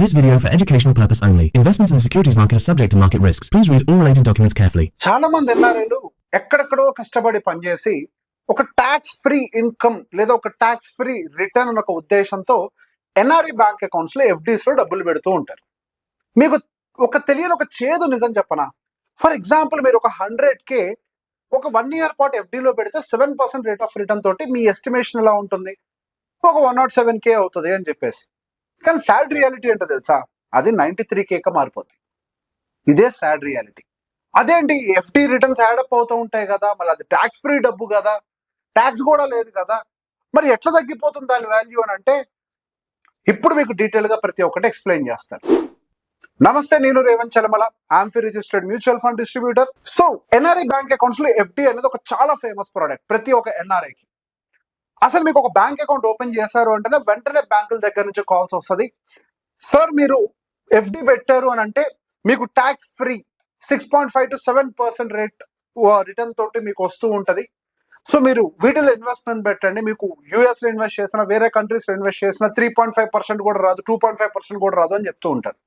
This video for educational purpose only. Investments in the securities market are subject to market risks. Please read all related documents carefully. చాలా మంది ఎన్ఆర్ఐలు ఎక్కడెక్కడో కష్టపడి పనిచేసి ఒక tax free income లేదా ఒక ట్యాక్స్ ఫ్రీ రిటర్న్ అన్న ఒక ఉద్దేశంతో ఎన్ఆర్ఐ బ్యాంక్ అకౌంట్స్ లో ఎఫ్డీస్ లో డబ్బులు పెడుతూ ఉంటారు. మీకు ఒక తెలియని ఒక చేదు నిజం చెప్పనా? ఫర్ ఎగ్జాంపుల్ మీరు ఒక 100K ఒక 1 year పాటు ఎఫ్డీలో పెడితే 7% రేట్ ఆఫ్ రిటర్న్ తోటి మీ ఎస్టిమేషన్ ఎలా ఉంటుంది? ఒక 107K అవుతుంది అని చెప్పేసి. కానీ సాడ్ రియాలిటీ ఏంటో తెలుసా? అది 93K మారిపోతుంది. ఇదే సాడ్ రియాలిటీ. అదేంటి ఎఫ్డి రిటర్న్స్ యాడప్ అవుతూ ఉంటాయి కదా, మళ్ళీ అది ట్యాక్స్ ఫ్రీ డబ్బు కదా, ట్యాక్స్ కూడా లేదు కదా, మరి ఎట్లా తగ్గిపోతుంది దాని వాల్యూ అని అంటే ఇప్పుడు మీకు డీటెయిల్ గా ప్రతి ఒక్కటి ఎక్స్ప్లెయిన్ చేస్తాను. నమస్తే, నేను Revanth Chalamala, amphi registered mutual fund distributor. So NRI bank accounts లో ఎఫ్డి అనేది ఒక చాలా ఫేమస్ ప్రోడక్ట్ ప్రతి ఒక్క ఎన్ఆర్ఐకి. అసలు మీకు ఒక బ్యాంక్ అకౌంట్ ఓపెన్ చేశారు అంటేనే వెంటనే బ్యాంకుల దగ్గర నుంచి కాల్స్ వస్తుంది. సార్ మీరు ఎఫ్డి పెట్టారు అని అంటే మీకు tax free 6.5 to 7% rate return తోటి మీకు వస్తూ ఉంటది. సో మీరు వీటిలో ఇన్వెస్ట్మెంట్ పెట్టండి, మీకు యూఎస్ లో ఇన్వెస్ట్ చేసిన, వేరే కంట్రీస్ లో ఇన్వెస్ట్ చేసిన 3.5% కూడా రాదు, 2.5% కూడా రాదు అని చెప్తూ ఉంటారు.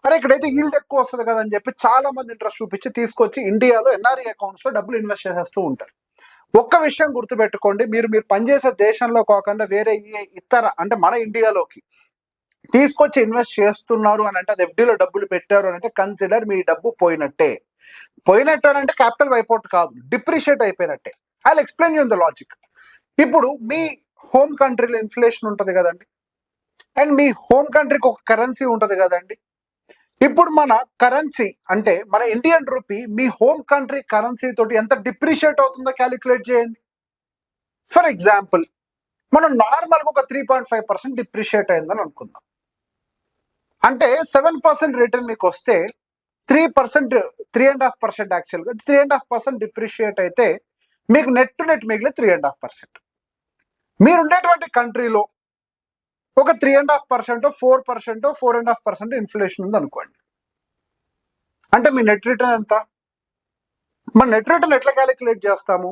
అరే ఇక్కడైతే ఈల్డ్ ఎక్కువ వస్తుంది కదా అని చెప్పి చాలా మంది ఇంట్రెస్ట్ చూపించి తీసుకొచ్చి ఇండియాలో ఎన్ఆర్ఐ అకౌంట్స్ లో డబ్బులు ఇన్వెస్ట్ చేసేస్తూ ఉంటారు. ఒక్క విషయం గుర్తుపెట్టుకోండి, మీరు పనిచేసే దేశంలో కాకుండా వేరే ఇతర అంటే మన ఇండియాలోకి తీసుకొచ్చి ఇన్వెస్ట్ చేస్తున్నారు అని అంటే, అది ఎఫ్డీలో డబ్బులు పెట్టారు అని అంటే కన్సిడర్ మీ డబ్బు పోయినట్టే. పోయినట్టు అని అంటే క్యాపిటల్ వైపౌట్ కాదు, డిప్రిషియేట్ అయిపోయినట్టే. I will explain you the logic. ఇప్పుడు మీ హోమ్ కంట్రీలో ఇన్ఫ్లేషన్ ఉంటుంది కదండి, అండ్ మీ హోమ్ కంట్రీకి ఒక కరెన్సీ ఉంటుంది కదండి. ఇప్పుడు మన కరెన్సీ అంటే మన ఇండియన్ రూపీ మీ హోమ్ కంట్రీ కరెన్సీ తోటి ఎంత డిప్రిషియేట్ అవుతుందో క్యాలిక్యులేట్ చేయండి. ఫర్ ఎగ్జాంపుల్ మనం నార్మల్గా ఒక 3.5% డిప్రిషియేట్ అయిందని అనుకుందాం. అంటే 7% రిటర్న్ మీకు వస్తే 3.5% యాక్చువల్గా 3.5% డిప్రిషియేట్ అయితే మీకు నెట్ మిగిలే 3.5%. మీరు ఉండేటువంటి కంట్రీలో ఒక 3.5%, 4%, 4.5% ఇన్ఫ్లేషన్ ఉంది అనుకోండి. అంటే మీ నెట్ రిటర్న్ ఎంత? మన నెట్ రిటర్న్ ఎట్లా క్యాలిక్యులేట్ చేస్తాము?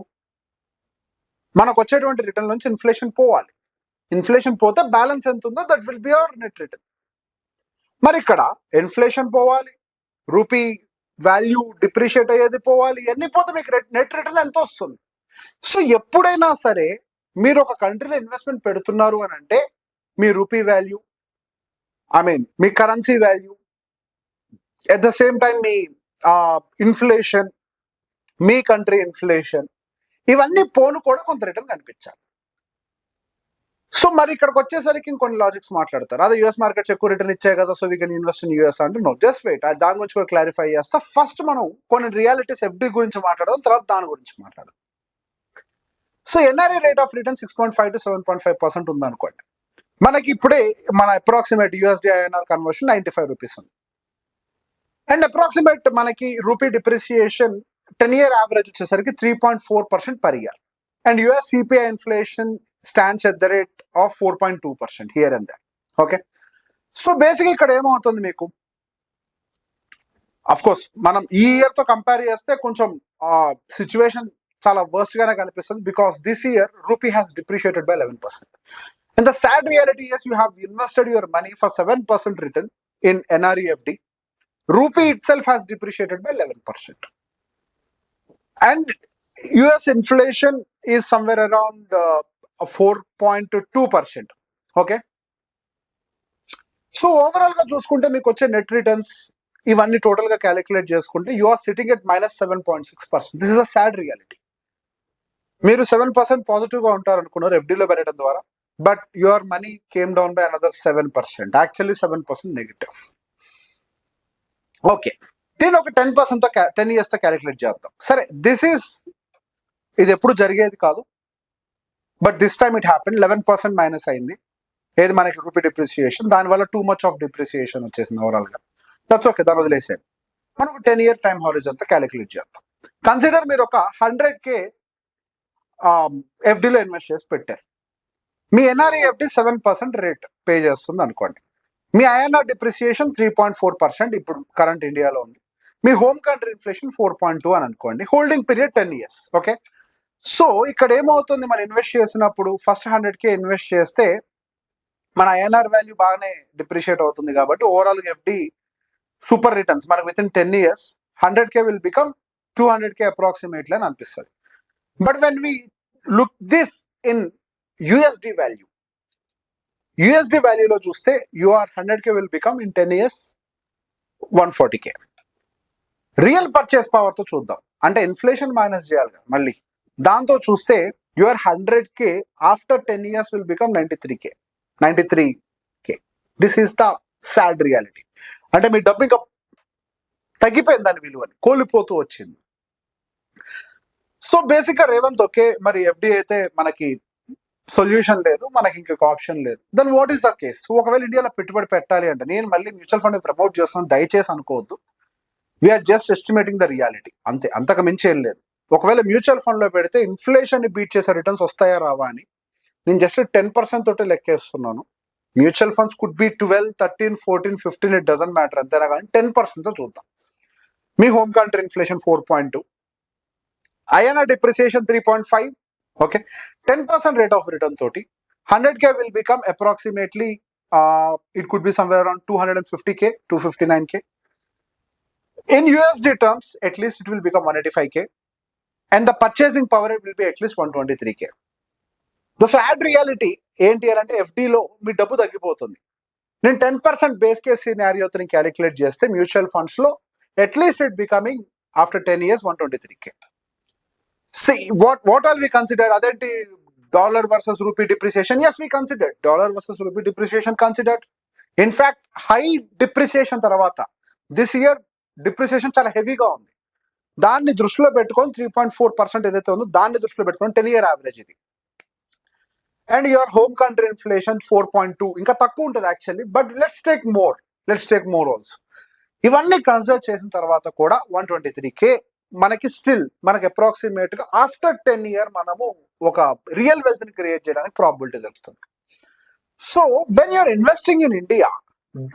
మనకు వచ్చేటువంటి రిటర్న్ నుంచి ఇన్ఫ్లేషన్ పోవాలి. ఇన్ఫ్లేషన్ పోతే బ్యాలెన్స్ ఎంత ఉందో that will be our net return. మరి ఇక్కడ ఇన్ఫ్లేషన్ పోవాలి, రూపీ వాల్యూ డిప్రిషియేట్ అయ్యేది పోవాలి, ఇవన్నీ పోతే మీకు నెట్ రిటర్న్ ఎంత వస్తుంది? సో ఎప్పుడైనా సరే మీరు ఒక కంట్రీలో ఇన్వెస్ట్మెంట్ పెడుతున్నారు అని అంటే మీ రూపీ వాల్యూ, మీ currency value, at the same time మీ ఇన్ఫ్లేషన్, మీ కంట్రీ ఇన్ఫ్లేషన్, ఇవన్నీ పోను కూడా కొంత రిటర్న్ కనిపించాలి. సో మరి ఇక్కడికి వచ్చేసరికి ఇంకొన్ని లాజిక్స్ మాట్లాడతారు. అదే యూఎస్ మార్కెట్స్ ఎక్కువ రిటర్న్ ఇచ్చాయి కదా, so we can invest in US అంటే నో, జస్ట్ వెయిట్, దాని గురించి కూడా క్లారిఫై చేస్తా. ఫస్ట్ మనం కొన్ని రియాలిటీస్ ఎఫ్డి గురించి మాట్లాడదాం, తర్వాత దాని గురించి మాట్లాడదాం. So NRI rate of return 6.5 to 7.5% ఉందనుకోండి. మనకి ఇప్పుడే మన approximate USD INR conversion 95 rupees ఉంది. అండ్ అప్రాక్సిమేట్ మనకి రూపీ డిప్రిసియేషన్ 10-year యావరేజ్ వచ్చేసరికి 3.4% per year. And US CPI inflation stands at the rate of 4.2% here and there. Okay. So basic ఇక్కడ ఏమవుతుంది మీకు, అఫ్ కోర్స్ మనం ఈ ఇయర్ తో compare చేస్తే కొంచెం సిచ్యువేషన్ చాలా వర్స్ట్ గానే కనిపిస్తుంది, because this year rupee has depreciated by 11%. And the sad reality is you have invested your money for 7% return in NREFD. Rupee itself has depreciated by 11%. And US inflation is somewhere around 4.2%. Okay. So overall గా చూసుకుంటే మీకు వచ్చే net returns ఇవన్నీ total గా calculate చేసుకుంటే you are sitting at -7.6%. This is a sad reality. మీరు 7% positive గా ఉంటారు అనుకున్నారు ఎఫ్డీలో పెట్టడం ద్వారా, but your money came down by another 7%, actually 7% negative. Okay, దీని ఒక 10% తో 10 years తో క్యాలిక్యులేట్ చేద్దాం. సరే, ఇది ఎప్పుడు జరిగేది కాదు, but this time it happen. 11% minus అయింది ఏది మనకి రూపీ డిప్రిసియేషన్, దానివల్ల టూ మచ్ ఆఫ్ డిప్రిసియేషన్ వచ్చేసింది ఓవరాల్ గా. దట్స్ ఓకే, దాన్ని వదిలేసేయండి. మనం ఒక 10-year టైం హారిజన్ తో క్యాలిక్యులేట్ చేద్దాం. కన్సిడర్ మీరు ఒక 100K ఎఫ్డీలో ఇన్వెస్ట్ చేసి పెట్టారు. మీ ఎన్ఆర్ఐ ఎఫ్డి 7% రేట్ పే చేస్తుంది అనుకోండి. మీ ఐఎన్ఆర్ డిప్రిసియేషన్ 3.4% ఇప్పుడు కరెంట్ ఇండియాలో ఉంది. మీ హోమ్ కంట్రీ ఇన్ఫ్లేషన్ 4.2 అని అనుకోండి. Holding period 10 years. Okay. So ఇక్కడ ఏమవుతుంది, మనం ఇన్వెస్ట్ చేసినప్పుడు ఫస్ట్ 100K ఇన్వెస్ట్ చేస్తే మన ఐఎన్ఆర్ వాల్యూ బాగానే డిప్రిషియేట్ అవుతుంది కాబట్టి ఓవరాల్ ఎఫ్డి సూపర్ రిటర్న్స్ మనకు within 10 years 100K will become 200K approximately అని అనిపిస్తుంది. But when we look this in USD వాల్యూలో చూస్తే your 100K will become in 10 years 140K. Real purchase power తో చూద్దాం, అంటే ఇన్ఫ్లేషన్ మైనస్ చేయాలి కదా మళ్ళీ. దాంతో చూస్తే your 100K after 10 years will become 93K. This is the sad reality. అంటే మీ డబ్బు ఇంకా తగ్గిపోయింది, దాని విలువని కోల్పోతూ వచ్చింది. సో బేసిక్ గా రేవంత్ ఓకే మరి ఎఫ్డి అయితే మనకి సొల్యూషన్ లేదు, మనకి ఇంకొక ఆప్షన్ లేదు. Then what is the case? ఒకవేళ ఇండియాలో పెట్టుబడి పెట్టాలి అంటే, నేను మళ్ళీ మ్యూచువల్ ఫండ్ ప్రమోట్ చేస్తాను దయచేసి అనుకోవద్దు. We're just estimating the reality అంతే, అంతకు మించి ఏం లేదు. ఒకవేళ మ్యూచువల్ ఫండ్ లో పెడితే ఇన్ఫ్లేషన్ ని బీట్ చేసే రిటర్న్స్ వస్తాయా రావా అని నేను జస్ట్ 10% తోటి లెక్కేస్తున్నాను. Mutual funds could be 12, 13, 14, 15, it doesn't matter. అంతేనా కానీ 10% తో చూద్దాం. మీ home country inflation 4.2, INR depreciation 3.5. Okay, 10% rate of return తోటి 100K will become approximately it could be somewhere around 250K, 259K. In USD terms, at least it will become 185K, and the purchasing power will be at least 123K. The sad reality ఏంటి అంటే ఎఫ్డీలో మీ డబ్బు తగ్గిపోతుంది. నేను 10% base case సినారియోతో calculate చేస్తే mutual funds లో at least it becoming after 10 years 123K. See, what all we consider? అదేంటి dollar versus rupee depreciation? Yes, we considered dollar versus rupee depreciation considered. In fact high depreciation తర్వాత this year depreciation చాలా హెవీగా ఉంది. దాన్ని దృష్టిలో పెట్టుకొని 3.4% ఏదైతే ఉందో దాన్ని దృష్టిలో పెట్టుకొని 10 year యావరేజ్ ఇది. And your home country inflation 4.2, ఇంకా తక్కువ ఉంటుంది actually, but let's take more also. ఇవన్నీ కన్సిడర్ చేసిన తర్వాత కూడా 123K మనకి అప్రాక్సిమేట్ గా ఆఫ్టర్ 10 year మనము ఒక రియల్ వెల్త్ ని క్రియేట్ చేయడానికి ప్రాబిలిటీ దొరుకుతుంది. So when you're investing in India,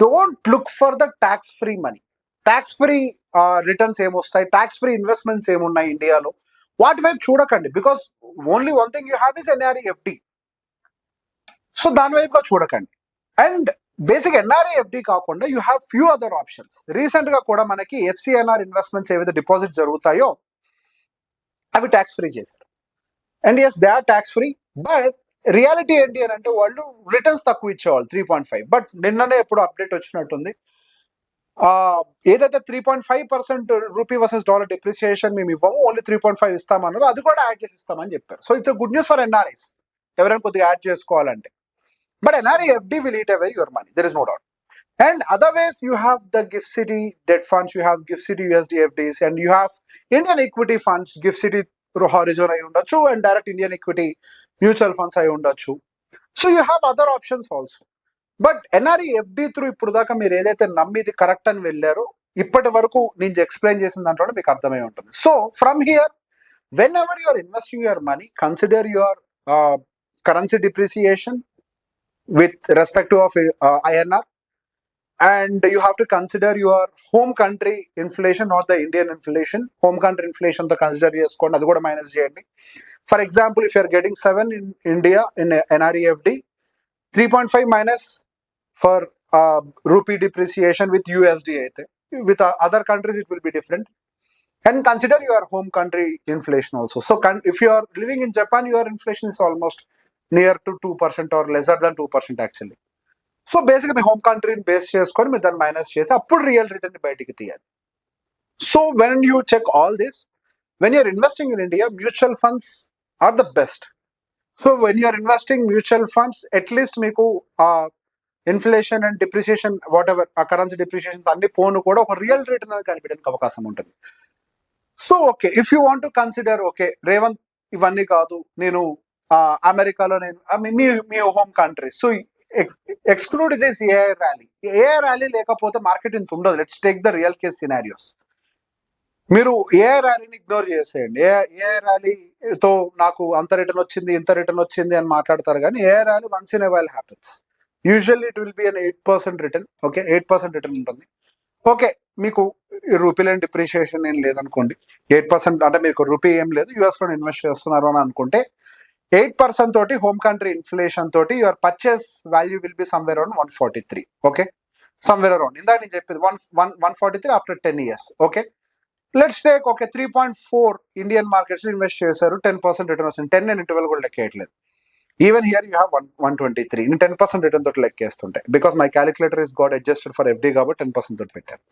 don't look for the tax free money. Tax free returns ఏమొస్తాయి, ట్యాక్స్ ఫ్రీ ఇన్వెస్ట్మెంట్స్ ఏమున్నాయి ఇండియాలో, వాటి వైపు చూడకండి. Because only one thing you have is NRE FD. So దాని వైపుగా చూడకండి. అండ్ బేసిక్ ఎన్ఆర్ఈ ఎఫ్డి కాకుండా you have few other options. Recent గా కూడా మనకి ఎఫ్సిఎన్ఆర్ ఇన్వెస్ట్మెంట్స్ ఏవైతే డిపాజిట్ జరుగుతాయో అవి ట్యాక్స్ ఫ్రీ చేశారు. And as they are tax free, but reality ఏంటి అని అంటే వాళ్ళు రిటర్న్స్ తక్కువ ఇచ్చేవాళ్ళు 3.5. బట్ నిన్ననే ఎప్పుడు అప్డేట్ వచ్చినట్టుంది, ఏదైతే 3.5% రూపీ వర్సెస్ డాలర్ డిప్రిసియేషన్ మేము ఇవ్వము, ఓన్లీ 3.5 ఇస్తామన్నారు, అది కూడా యాడ్ చేసి ఇస్తామని చెప్పారు. So it's good news for NRIs, ఎవరైనా కొద్దిగా యాడ్ చేసుకోవాలంటే. But NRI FD will eat away your money, there is no doubt. And other ways you have the GIFT City debt funds, you have GIFT City USD FDs, and you have Indian equity funds. GIFT City horizon అయి ఉండొచ్చు, and direct Indian equity mutual funds అయి ఉండొచ్చు. So you have other options also. But NRE FD through ఇప్పుడు దాకా మీరు ఏదైతే నమ్మిది correct అని వెళ్ళారో, ఇప్పటి వరకు నేను ఎక్స్ప్లెయిన్ చేసిన దాంట్లో మీకు అర్థమై ఉంటుంది. So from here, whenever you are investing your money, consider your currency depreciation with respect to of INR, and you have to consider your home country inflation, not the Indian inflation. Home country inflation to consider cheskondi, adi kuda minus cheyandi. For example, if you are getting 7 in India in NREFD, 3.5 minus for rupee depreciation with USD aithe, with other countries it will be different. And consider your home country inflation also. So if you are living in Japan, your inflation is almost near to 2% or lesser than 2% actually. So బేసిక్గా మీ home కంట్రీని base చేసుకొని మీరు దాన్ని minus చేసి అప్పుడు real return బయటికి తీయాలి. So when you check all this, when you're investing in India, mutual funds are the best. So when you're investing mutual funds, at least మీకు inflation and depreciation whatever ఆ currency depreciations అన్ని పోను కూడా ఒక real return అనేది కనిపించడానికి అవకాశం ఉంటుంది. So okay, if you want to consider, okay Revanth ఇవన్నీ కాదు, నేను అమెరికాలో మీ home country, so exclude this AI rally లేకపోతే మార్కెట్ ఇంత ఉండదు. Let's take the real case scenarios. మీరు ఏఐ ర్యాలీని ఇగ్నోర్ చేసేయండి. ఏఐ ర్యాలీతో నాకు అంత రిటర్న్ వచ్చింది ఇంత రిటర్న్ వచ్చింది అని మాట్లాడతారు, కానీ AI rally once in a while happens. Usually it will be an 8% return. Okay, 8% return ఉంటుంది. ఓకే, మీకు రూపీలో డిప్రిషియేషన్ ఏం లేదనుకోండి, 8% అంటే మీకు రూపీ ఏం లేదు, యూఎస్ లో ఇన్వెస్ట్ చేస్తున్నారు అని అనుకుంటే 8% తోటి హోమ్ కంట్రీ ఇన్ఫ్లేషన్ తోటి your purchase value will be somewhere around 143. Okay, somewhere around ఇందాక నేను చెప్పింది 143 after 10 years. Okay, let's take okay 3.4 Indian markets లో ఇన్వెస్ట్ చేశారు, 10% రిటర్న్ వచ్చింది. 10 నేను ఇంటర్వెల్ కూడా లెక్కేయట్లేదు. Even here you have 123. నేను 10% రిటర్న్ తోటి లెక్కేస్తుంటే because my calculator is got adjusted for FD కాబట్టి 10% తోటి పెట్టాను.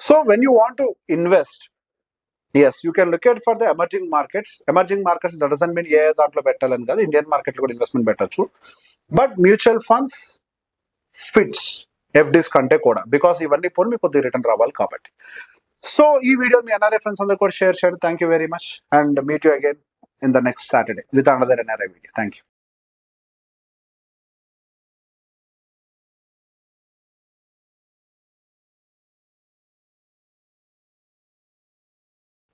So when you want to invest, yes, you can look at for the emerging markets. Emerging markets that doesn't mean ఏ దాంట్లో పెట్టాలని కాదు, Indian market లో కూడా ఇన్వెస్ట్మెంట్ పెట్టచ్చు. But mutual funds fits FDs కంటే కూడా, బికాస్ ఇవన్నీ పోనీ మీకు కొద్దిగా రిటర్న్ రావాలి కాబట్టి. సో ఈ వీడియో మీ ఎన్ఆర్ఐ ఫ్రెండ్స్ అందరూ కూడా షేర్ చేయండి. Thank you very much and meet you again in the next Saturday with another NRI video. Thank you.